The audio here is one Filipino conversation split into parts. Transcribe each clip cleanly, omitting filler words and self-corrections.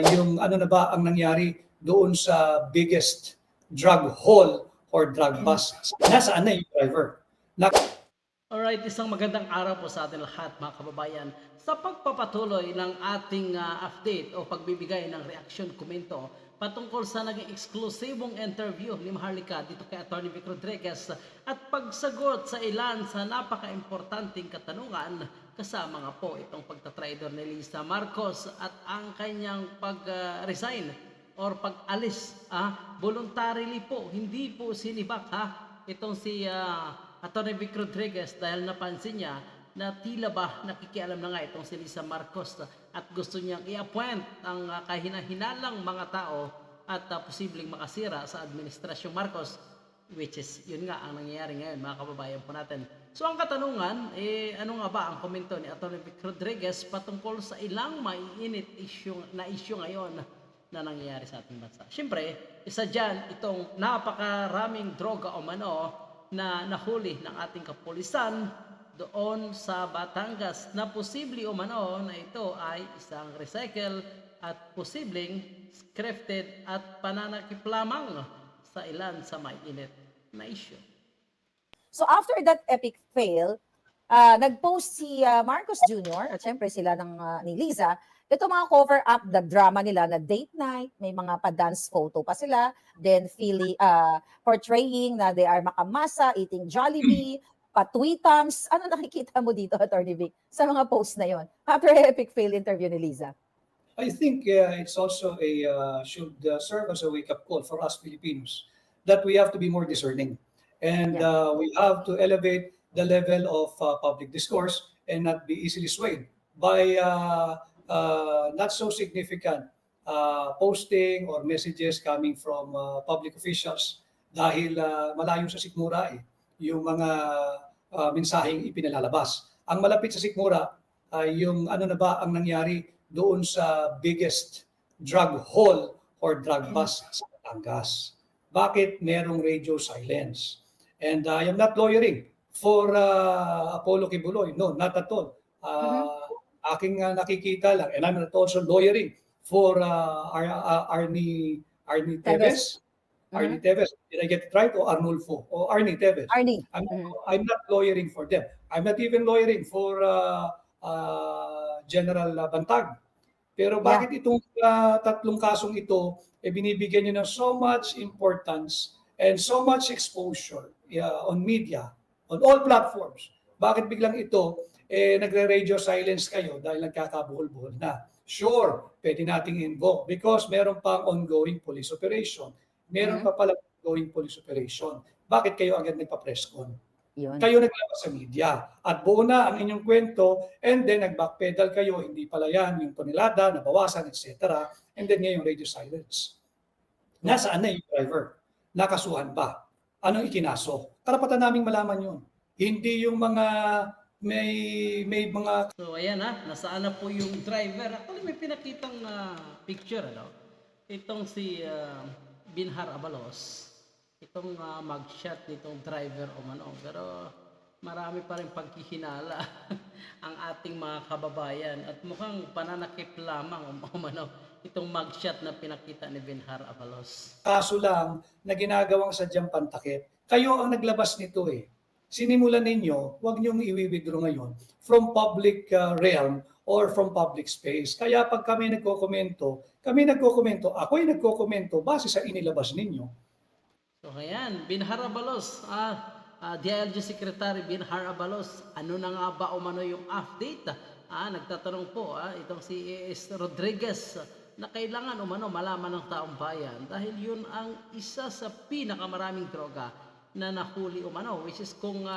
Yung ano na ba ang nangyari doon sa biggest drug haul or drug bust? Nasaan na yung driver? Alright, isang magandang araw po sa atin lahat mga kababayan. Sa pagpapatuloy ng ating update o pagbibigay ng reaksyon, komento patungkol sa naging eksklusibong interview ni Maharlika dito kay Atty. Vic Rodriguez at pagsagot sa ilan sa napaka-importanting katanungan kasama nga po itong pagtatraidor ni Lisa Marcos at ang kanyang pag-resign or pag-alis voluntarily po, hindi po sinibak itong si Atty. Vic Rodriguez dahil napansin niya na tila ba nakikialam na nga itong si Lisa Marcos at gusto niyang i-appoint ang kahina-hinalang mga tao at posibleng makasira sa administrasyong Marcos, which is yun nga ang nangyayari ngayon mga kababayan po natin. So ang katanungan, ano nga ba ang komento ni Atty. Vic Rodriguez patungkol sa ilang maiinit issue ngayon na nangyayari sa ating bansa? Siyempre, isa dyan itong napakaraming droga o mano na nahuli ng ating kapulisan doon sa Batangas na posible umano na ito ay isang recycle at posibleng scripted at pananakip lamang sa ilan sa mainit na issue. So after that epic fail, nag-post si Marcos Jr. at syempre sila ni Liza, ito mga cover up the drama nila na date night, may mga pa-dance photo pa sila, then portraying na they are makamasa, eating Jollibee, pa-tweetams. Ano nakikita mo dito, Atty. Vic, sa mga post na yon after epic fail interview ni Liza? I think it's also should serve as a wake-up call for us Filipinos that we have to be more discerning and we have to elevate the level of public discourse and not be easily swayed by not so significant posting or messages coming from public officials dahil malayo sa sikmura yung mga mensaheng ipinalalabas. Ang malapit sa sikmura ay yung ano na ba ang nangyari doon sa biggest drug haul or drug bust sa Batangas. Bakit merong radio silence? And I am not lawyering for Apollo Kibuloy. No, not at all. Aking nakikita lang, and I'm not also lawyering for Arnie Teves. Arnie Teves. Did I get it right? O Arnulfo? O Arnie Teves? Arnie. I'm not lawyering for them. I'm not even lawyering for General Bantag. Pero bakit itong tatlong kasong ito binibigyan niyo ng so much importance and so much exposure on media, on all platforms? Bakit biglang ito nagre-radio silence kayo dahil nagkakabuhol-buhol na? Sure, pwede nating invoke because meron pang ongoing police operation. Meron pa pala ongoing police operation. Bakit kayo agad nagpa-press con? Kayo naglabas sa media at buo na ang inyong kwento and then nag-backpedal kayo, hindi pala yan yung tonelada, nabawasan, etc. And then ngayong radio silence. Nasaan na yung driver? Nakasuhan ba? Anong ikinaso? Karapatan naming malaman yun. Hindi yung mga may mga... So ayan nasaan na po yung driver. Actually may pinakitang picture itong si Binhar Abalos, itong mugshot nitong driver o mano. Pero marami pa rin pagkihinala ang ating mga kababayan at mukhang pananakip lamang o mano itong mugshot na pinakita ni Binhar Abalos. Kaso lang na ginagawang sadyang pantakip. Kayo ang naglabas nito Sinimulan ninyo, huwag niyong i-withdraw ngayon from public realm or from public space. Kaya pag kami nagkokomento, ako'y nagkokomento base sa inilabas ninyo. So ayan, Binhar Abalos, DILG Secretary Binhar Abalos, ano na nga ba umano yung update? Nagtatanong po itong si A.S. Rodriguez na kailangan umano malaman ng taong bayan dahil yun ang isa sa pinakamaraming droga na nahuli umano, which is kung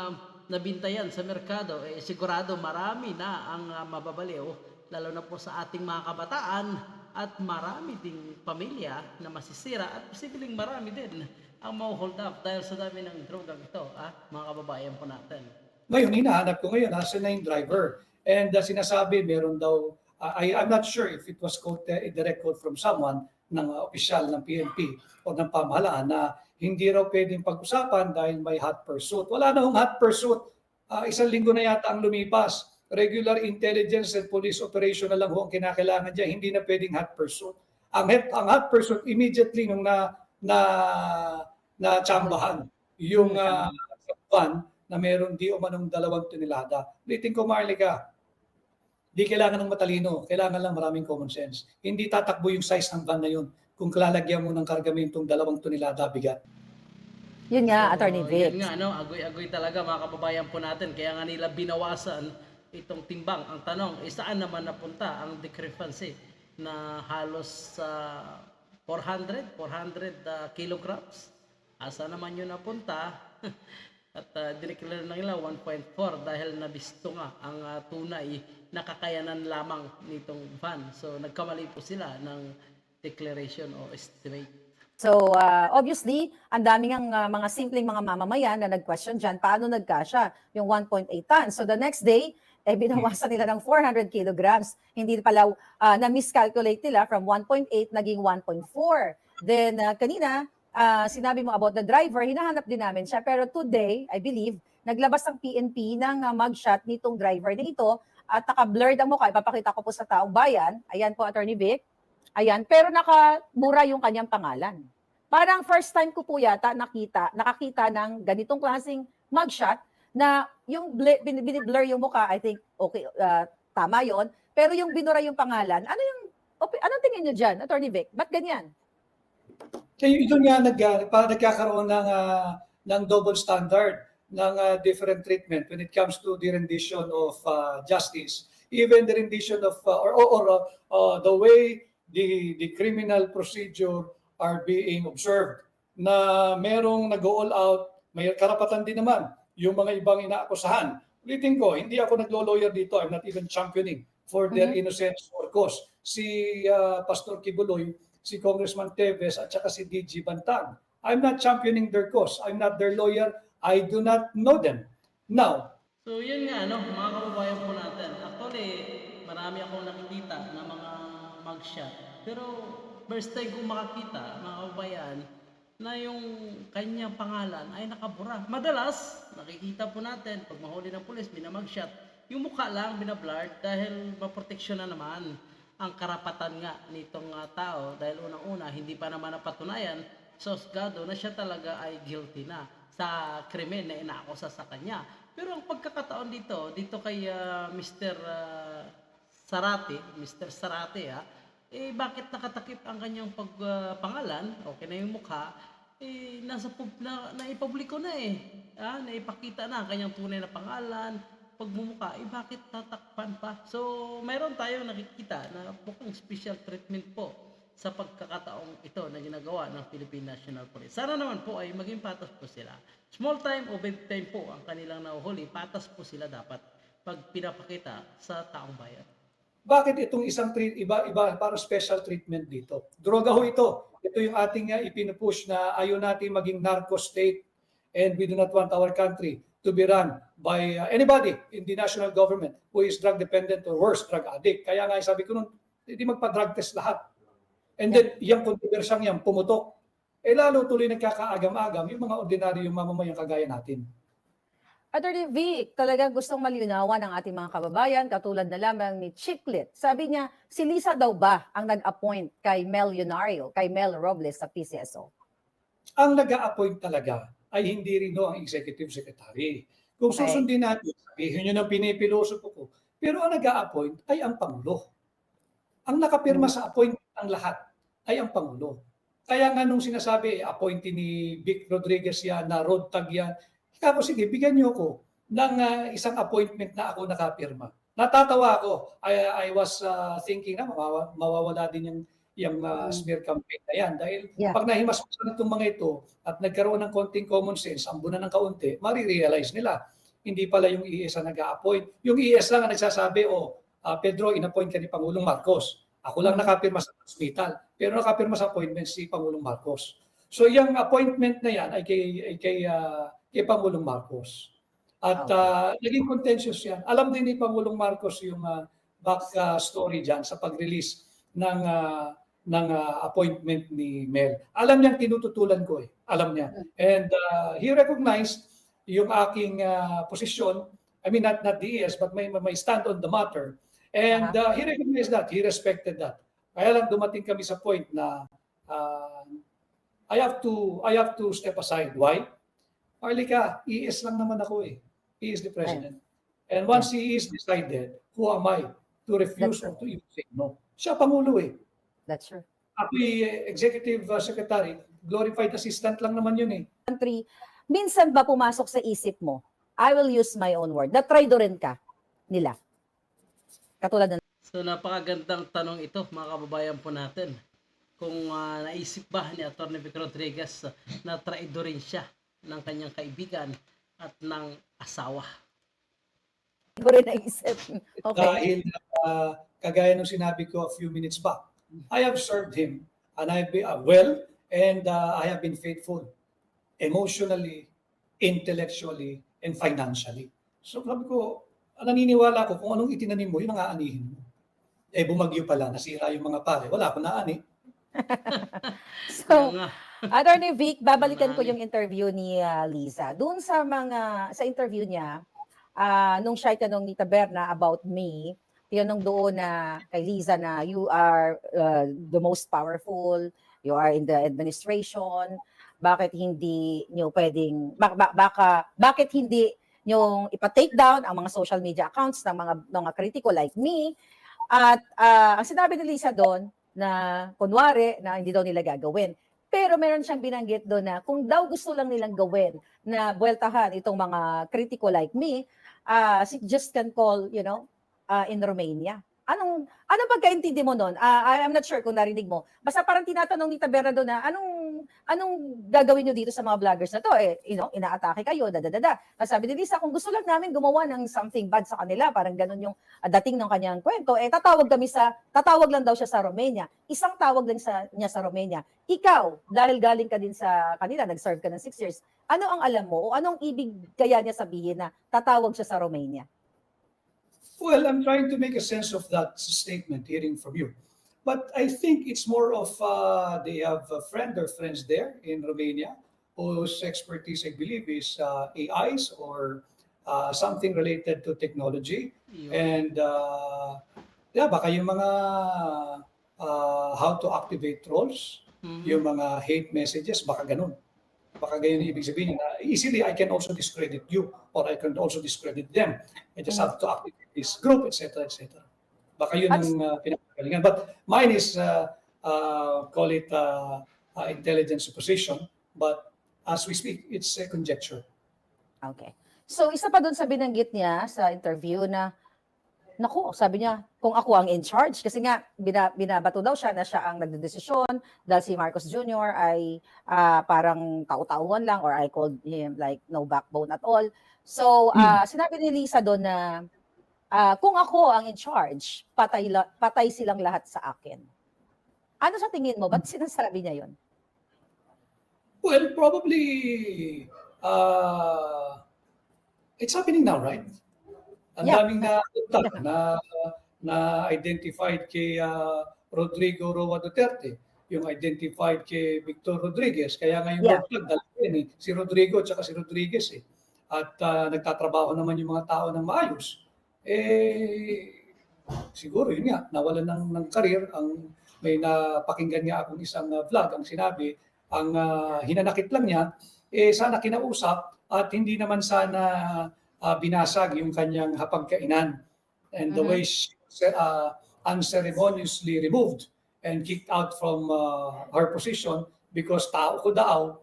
nabintayan sa merkado, sigurado marami na ang mababaliw, lalo na po sa ating mga kabataan at marami ding pamilya na masisira at posibleng marami din ang mau-hold up dahil sa dami ng drogang ito, mga kababayan po natin. Ngayon, hinahanap ko ngayon, nasa na yung driver. And sinasabi, meron daw, I'm not sure if it was a direct quote from someone ng opisyal ng PNP o ng pamahalaan na hindi raw pwedeng pag-usapan dahil may hot pursuit. Wala na hong hot pursuit. Isang linggo na yata ang lumipas. Regular intelligence and police operation na lang ho ang kinakailangan dyan. Hindi na pwedeng hot pursuit. Ang hot pursuit immediately nung na tsambahan yung van na meron di umanong 2 tonelada. Ulitin ko, Marlica, di kailangan ng matalino, kailangan lang maraming common sense. Hindi tatakbo yung size ng van na yun kung lalagyan mo ng kargamentong 2 tonelada bigat. Yun nga, So, Attorney Vic. yun nga, no? Agoy-agoy talaga mga kababayan po natin. Kaya nga nila binawasan itong timbang. Ang tanong, saan naman napunta ang discrepancy na halos 400 kilograms? Asa naman yun napunta? At dineclare na nila 1.4 dahil nabisto nga ang tunay na kakayanan lamang nitong van. So nagkamali po sila ng declaration o estimate. So, obviously, ang daming ang mga simpleng mga mamamayan na nag-question dyan, paano nagkasya yung 1.8 tons? So, the next day, binawasan nila ng 400 kilograms. Hindi pala na-miscalculate nila from 1.8 naging 1.4. Then, kanina, sinabi mo about the driver, hinahanap din namin siya. Pero today, I believe, naglabas ang PNP ng mugshot nitong driver na ito at naka-blurred ang mukha. Ipapakita ko po sa taong bayan. Ayan po, Attorney Vic. Ayan, pero nakamura yung kanyang pangalan. Parang first time ko po yata nakakita ng ganitong klaseng mugshot na yung blur yung mukha, I think, okay, tama yon. Pero yung binura yung pangalan, anong tingin nyo dyan, Attorney Vic? Ba't ganyan? Kaya ito nga nagkakaroon ng double standard, ng different treatment when it comes to the rendition of justice. Even the rendition of, the way the criminal procedure are being observed, na merong nag-all out, may karapatan din naman yung mga ibang inaakusahan. Ulitin ko, hindi ako naglo-lawyer dito. I'm not even championing for their innocence or cause. Si Pastor Kibuloy, si Congressman Teves, at saka si DG Bantag. I'm not championing their cause. I'm not their lawyer. I do not know them. Now, So yun nga, no, mga kababayan po natin. Actually, marami akong nakikita na mga mugshot. Pero first time kong makakita, mga kababayan, na yung kanyang pangalan ay nakabura. Madalas, nakikita po natin, pag mahuli ng pulis, binamugshot, yung mukha lang binablurred dahil maproteksyon na naman ang karapatan nga nitong tao dahil unang-una, hindi pa naman napatunayan sa husgado na siya talaga ay guilty na sa krimen na inaakusa sa kanya. Pero ang pagkakataon dito kay Mr. Sarate, bakit nakatakip ang kanyang pangalan, okay na yung mukha, naipubliko na naipakita na ang kanyang tunay na pangalan, pagmumukha, bakit tatakpan pa? So, mayroon tayong nakikita na mukhang special treatment po sa pagkakataong ito na ginagawa ng Philippine National Police. Sana naman po ay maging patas po sila. Small time o big time po ang kanilang nahuhuli, patas po sila dapat pag pinapakita sa taong bayan. bakit itong isang iba para special treatment dito? Droga ho ito. Ito yung ating ipinupush na ayaw natin maging narco state, and we do not want our country to be run by anybody in the national government who is drug dependent or worse, drug addict. Kaya nga sabi ko nun, hindi magpa-drug test lahat. And then, yung kontrobersyang yan, pumutok. Lalo tuloy nagkakaagam-agam yung mga ordinaryong mamamayang kagaya natin. Attorney Vic, talagang gustong malinawan ng ating mga kababayan, katulad na lamang ni Chiclet. Sabi niya, si Lisa daw ba ang nag-appoint kay Mel Yonario, kay Mel Robles sa PCSO? Ang nag-a-appoint talaga ay hindi rin ang executive secretary. Kung Okay. susundin natin, sabihin nyo ng pinipilosopo ko, pero ang nag-a-appoint ay ang Pangulo. Ang nakapirma sa appointment ang lahat ay ang Pangulo. Kaya nga nung sinasabi, appointee ni Vic Rodriguez yan, na road tag yan, ako, sige, bigyan niyo ako ng isang appointment na ako nakapirma. Natatawa ako. I was thinking na mawawala din yung smear campaign na yan. Dahil pag nahimasmasan itong mga ito at nagkaroon ng konting common sense, ambunan ng kaunti, marirealize nila. Hindi pala yung ES ang nag-a-appoint. Yung ES lang ang nagsasabi, Pedro, in-appoint ka ni Pangulong Marcos. Ako lang nakapirma sa hospital. Pero nakapirma sa appointment si Pangulong Marcos. So yung appointment na yan ay kay Pangulong Marcos. At naging contentious yan. Alam din ni Pangulong Marcos yung back story dyan sa pag-release ng appointment ni Mel. Alam niyang tinututulan ko Alam niya. And he recognized yung aking posisyon. I mean, not the ES, but my stand on the matter. And he recognized that. He respected that. Kaya lang dumating kami sa point na uh, I have to step aside. Why? Marlika, ES lang naman ako eh. He is the Ayun. president. And Yeah, once he is decided, who am I to that's refuse or true. to even say no? Siya Pangulo eh. That's true. Ako'y executive secretary, glorified assistant lang naman yun eh. Country, minsan ba pumasok sa isip mo, I will use my own word, na traidorin ka nila? Katulad ng So napakagandang tanong ito mga kababayan po natin. Kung naisip ba ni Atty. Vic Rodriguez na traidorin siya ng kanyang kaibigan at ng asawa. ko rin naisip. Okay. Dahil kagaya ng sinabi ko a few minutes back, I have served him and I've been well and I have been faithful emotionally, intellectually, and financially. So sabi ko, naniniwala ko kung anong itinanim mo, yun ang aanihin mo. Eh bumagyo pala, nasira yung mga pare, wala akong naani. So, Nga. Attorney Vic, babalikan ko Marami. yung interview ni Liza. Doon sa interview niya, nung siya itanong ni Taberna about me, tinanong doon na kay Liza na you are the most powerful, you are in the administration, bakit hindi nyo pwedeng, bakit hindi nyo ipa-take down ang mga social media accounts ng mga kritiko like me. At ang sinabi ni Liza doon, na kunwari na hindi daw nila gagawin. Pero meron siyang binanggit doon na kung daw gusto lang nilang gawin na buweltahan itong mga kritiko like me, she just can call, in Romania. Anong pagkaintindi mo noon? I'm not sure kung narinig mo. Basta parang tinatanong ni Taberna doon na anong gagawin nyo dito sa mga vloggers na to? Inaatake kayo, dadadada. Sabi ni Lisa, kung gusto lang namin gumawa ng something bad sa kanila, parang ganun yung dating ng kanyang kwento, tatawag lang daw siya sa Romania. Isang tawag lang niya sa Romania. Ikaw, dahil galing ka din sa kanila, nag-serve ka ng 6 years, ano ang alam mo o anong ibig kaya niya sabihin na tatawag siya sa Romania? Well, I'm trying to make a sense of that statement hearing from you. But I think it's more of they have a friend or friends there in Romania whose expertise, I believe, is AIs or something related to technology. Yun. And yeah, baka yung mga how to activate trolls, Mhm. yung mga hate messages, baka ganun. Baka ganyan yung ibig sabihin na easily I can also discredit you or I can also discredit them. I just have to activate this group, etc., etc. Baka yun ang pinakagalingan. But mine is, call it intelligence supposition. But as we speak, it's a conjecture. Okay. So, isa pa doon sa binanggit niya sa interview na, naku, sabi niya, kung ako ang in charge, kasi nga, binabato daw siya na siya ang nagdedesisyon dahil si Marcos Jr. ay parang tau-tauhan lang or I called him like no backbone at all. So, sinabi ni Lisa doon na kung ako ang in charge, patay silang lahat sa akin. Ano sa tingin mo? Ba't sinasabi niya yon? Well, probably it's happening now, right? Ang Yeah. daming na identified kay Rodrigo Roa Duterte, yung identified kay Victor Rodriguez. Kaya nga yung flag, dalawa yun eh. Si Rodrigo at si Rodriguez eh. At nagtatrabaho naman yung mga tao ng maayos. Siguro yun nga, nawalan ng career. May napakinggan nga akong isang vlog, ang sinabi, ang hinanakit lang niya, sana kinausap at hindi naman sana binasag yung kanyang hapagkainan. And the way she unceremoniously removed and kicked out from her position because tao ko daw,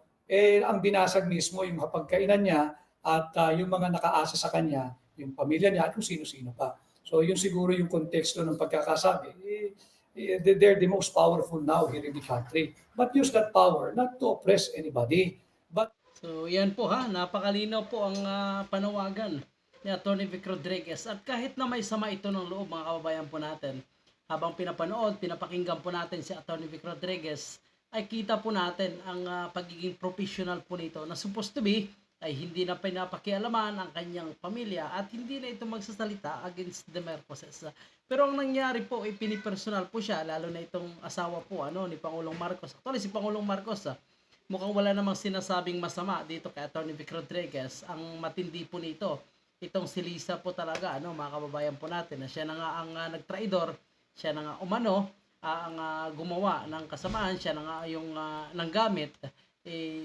ang binasag mismo yung hapagkainan niya at yung mga nakaasa sa kanya, yung pamilya niya at kung sino-sino pa. So yun siguro yung konteksto ng pagkakasabi. They're the most powerful now here in the country. But use that power not to oppress anybody. But So yan po ha, napakalinaw po ang panawagan ni Atty. Vic Rodriguez. At kahit na may sama ito ng loob mga kababayan po natin, habang pinapanood, pinapakinggan po natin si Atty. Vic Rodriguez, ay kita po natin ang pagiging professional po nito na supposed to be ay hindi na pinapakialaman ang kanyang pamilya at hindi na ito magsasalita against the Marcoses. Pero ang nangyari po ay pinipersonal po siya, lalo na itong asawa po ni Pangulong Marcos. Actually si Pangulong Marcos mukhang wala namang sinasabing masama dito kay Atty. Vic Rodriguez. Ang matindi po nito, itong si Lisa po talaga, mga kababayan po natin, na siya na nga ang nagtraidor, siya na nga umano, ang gumawa ng kasamaan, siya na nga yung ng gamit,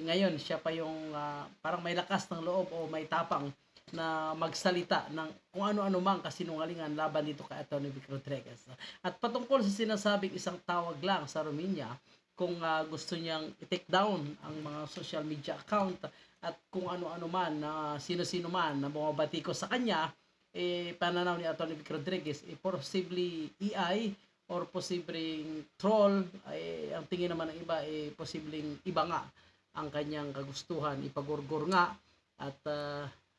ngayon siya pa yung parang may lakas ng loob o may tapang na magsalita ng kung ano-ano mang kasinungalingan laban dito kay Atty. Vic Rodriguez. At patungkol sa sinasabing isang tawag lang sa Romania, kung gusto niyang i-take down ang mga social media account at kung ano-ano man na sino-sino man na bumabati ko sa kanya, pananaw ni Atty. Vic Rodriguez, possibly AI or posibleng troll, ang tingin naman ng iba, posibleng iba nga ang kanyang kagustuhan, ipagurgur nga at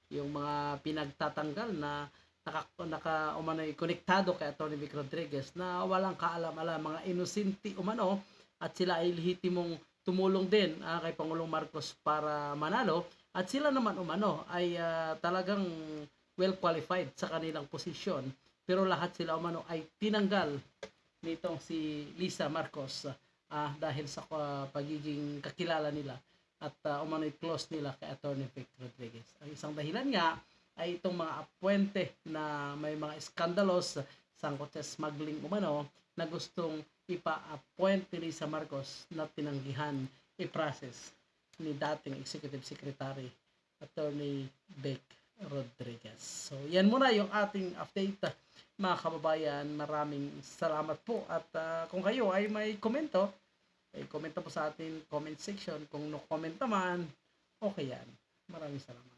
yung mga pinagtatanggal na umano'y konektado kay Atty. Vic Rodriguez na walang kaalam-alam, mga inosente umano, at sila ay lehitimong tumulong din kay Pangulong Marcos para manalo, at sila naman umano ay talagang well qualified sa kanilang posisyon, pero lahat sila umano ay tinanggal nitong si Lisa Marcos dahil sa pagiging kakilala nila at umano'y close nila kay Atty. Vic Rodriguez. Ang isang dahilan nga ay itong mga appointe na may mga skandalos sangkot sa smuggling umano na gustong ipa-appoint ni Lisa Marcos na tinanggihan i-process ni dating Executive Secretary Atty. Vic Rodriguez. So yan muna yung ating update, mga kababayan. Maraming salamat po, at kung kayo ay may komento, komento po sa atin comment section. Kung no comment naman, okay yan. Maraming salamat.